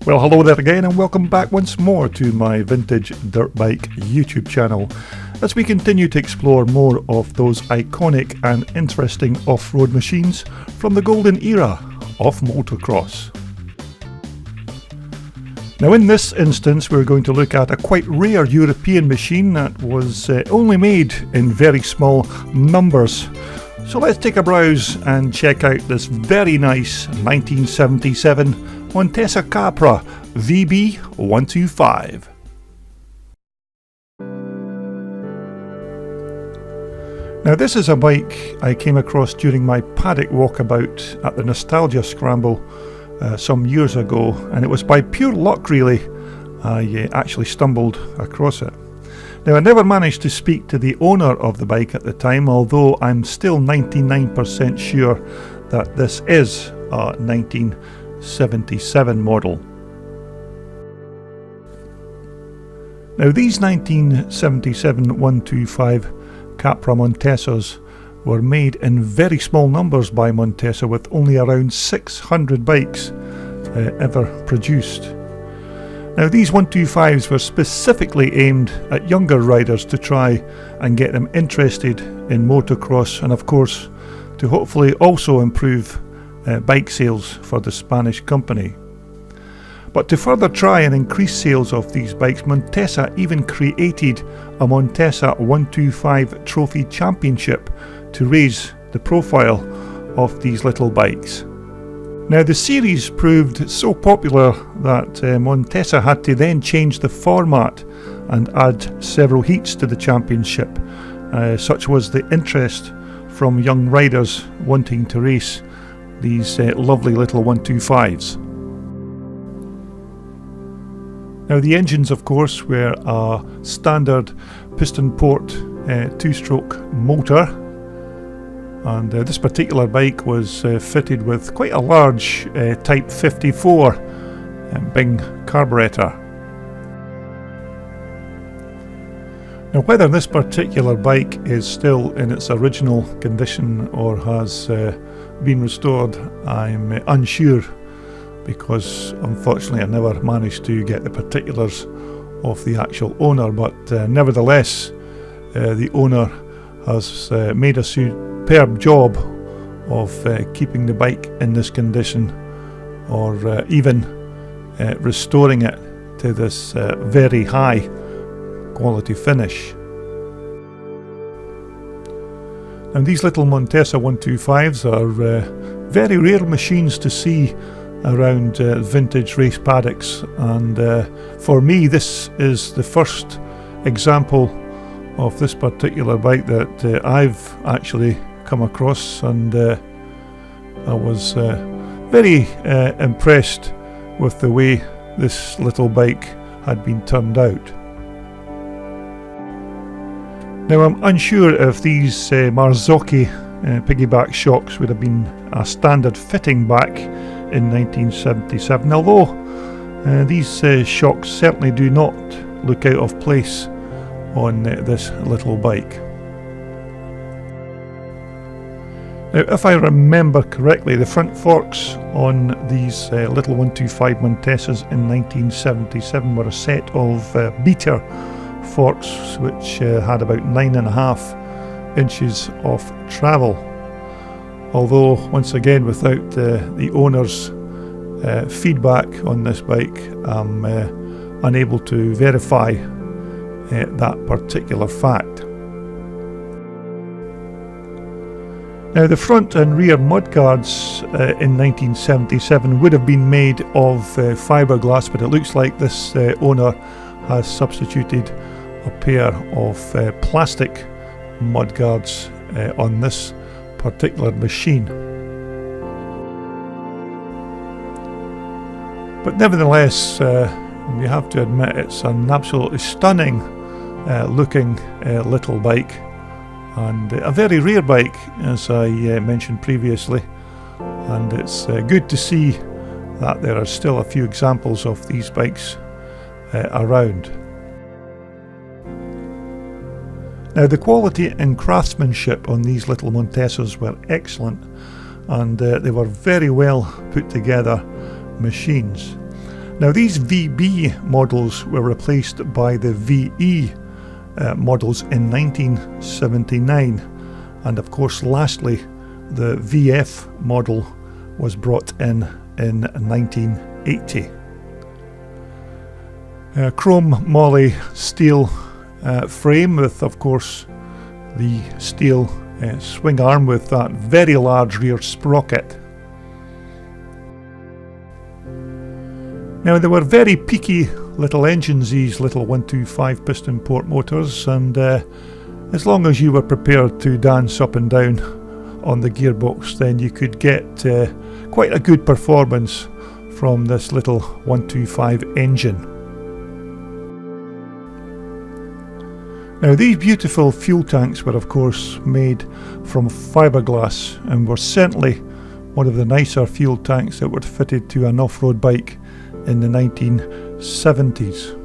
Well, hello there again and welcome back once more to my Vintage Dirt Bike YouTube channel as we continue to explore more of those iconic and interesting off-road machines from the golden era of motocross. Now in this instance we're going to look at a quite rare European machine that was only made in very small numbers. So let's take a browse and check out this very nice 1977 Montesa Cappra VB 125. Now this is a bike I came across during my paddock walkabout at the Nostalgia Scramble some years ago, and it was by pure luck really I actually stumbled across it. Now I never managed to speak to the owner of the bike at the time, although I'm still 99% sure that this is a 1977 model. Now these 1977 125 Cappra Montesas were made in very small numbers by Montesa, with only around 600 bikes ever produced. Now these 125s were specifically aimed at younger riders to try and get them interested in motocross, and of course to hopefully also improve bike sales for the Spanish company. But to further try and increase sales of these bikes, Montesa even created a Montesa 125 Trophy Championship to raise the profile of these little bikes. Now the series proved so popular that Montesa had to then change the format and add several heats to the championship. Such was the interest from young riders wanting to race these lovely little 125s. Now the engines of course were a standard piston port two-stroke motor, and this particular bike was fitted with quite a large Type 54 Bing carburetor. Now whether this particular bike is still in its original condition or has been restored, I'm unsure, because unfortunately I never managed to get the particulars of the actual owner, but nevertheless the owner has made a superb job of keeping the bike in this condition, or even restoring it to this very high quality finish. And these little Montesa 125s are very rare machines to see around vintage race paddocks, and for me this is the first example of this particular bike that I've actually come across, and I was very impressed with the way this little bike had been turned out. Now I'm unsure if these Marzocchi piggyback shocks would have been a standard fitting back in 1977, although these shocks certainly do not look out of place on this little bike. Now if I remember correctly, the front forks on these little 125 Montesas in 1977 were a set of beater forks which had about 9.5 inches of travel, although once again without the owner's feedback on this bike I'm unable to verify that particular fact. Now the front and rear mudguards in 1977 would have been made of fiberglass, but it looks like this owner has substituted a pair of plastic mudguards on this particular machine. But nevertheless, you have to admit it's an absolutely stunning looking little bike, and a very rare bike, as I mentioned previously, and it's good to see that there are still a few examples of these bikes around. Now the quality and craftsmanship on these little Montesas were excellent, and they were very well put together machines. Now these VB models were replaced by the VE models in 1979, and of course lastly the VF model was brought in 1980. Chrome moly steel frame with of course the steel swing arm with that very large rear sprocket. Now they were very peaky little engines, these little 125 piston port motors, and as long as you were prepared to dance up and down on the gearbox, then you could get quite a good performance from this little 125 engine. Now these beautiful fuel tanks were of course made from fiberglass and were certainly one of the nicer fuel tanks that were fitted to an off-road bike in the 1970s.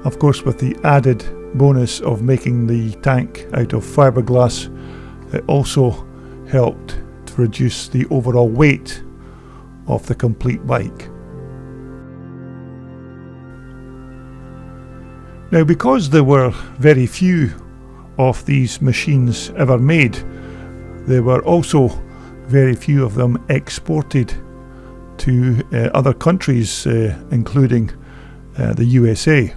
Of course, with the added bonus of making the tank out of fiberglass, it also helped to reduce the overall weight of the complete bike. Now, because there were very few of these machines ever made, there were also very few of them exported to other countries, including the USA.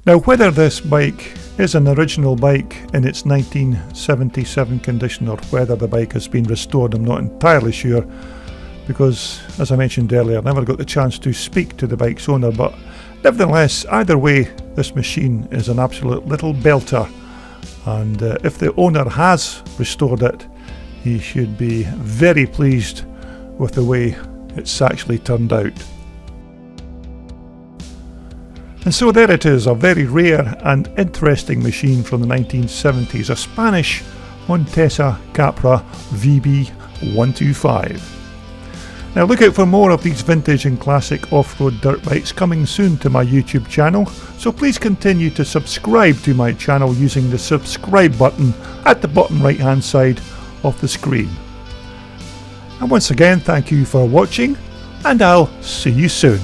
Now, whether this bike is an original bike in its 1977 condition or whether the bike has been restored, I'm not entirely sure, because as I mentioned earlier, I never got the chance to speak to the bike's owner, but nevertheless, either way, this machine is an absolute little belter, and if the owner has restored it, he should be very pleased with the way it's actually turned out. And so there it is, a very rare and interesting machine from the 1970s, a Spanish Montesa Cappra VB 125. Now look out for more of these vintage and classic off-road dirt bikes coming soon to my YouTube channel, so please continue to subscribe to my channel using the subscribe button at the bottom right hand side of the screen. And once again, thank you for watching, and I'll see you soon.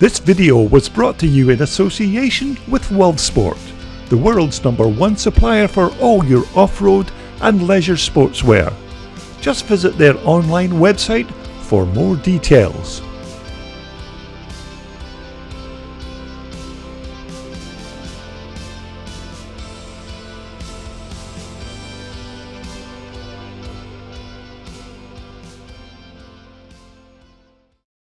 This video was brought to you in association with WorldSport, the world's #1 supplier for all your off-road and leisure sportswear. Just visit their online website for more details.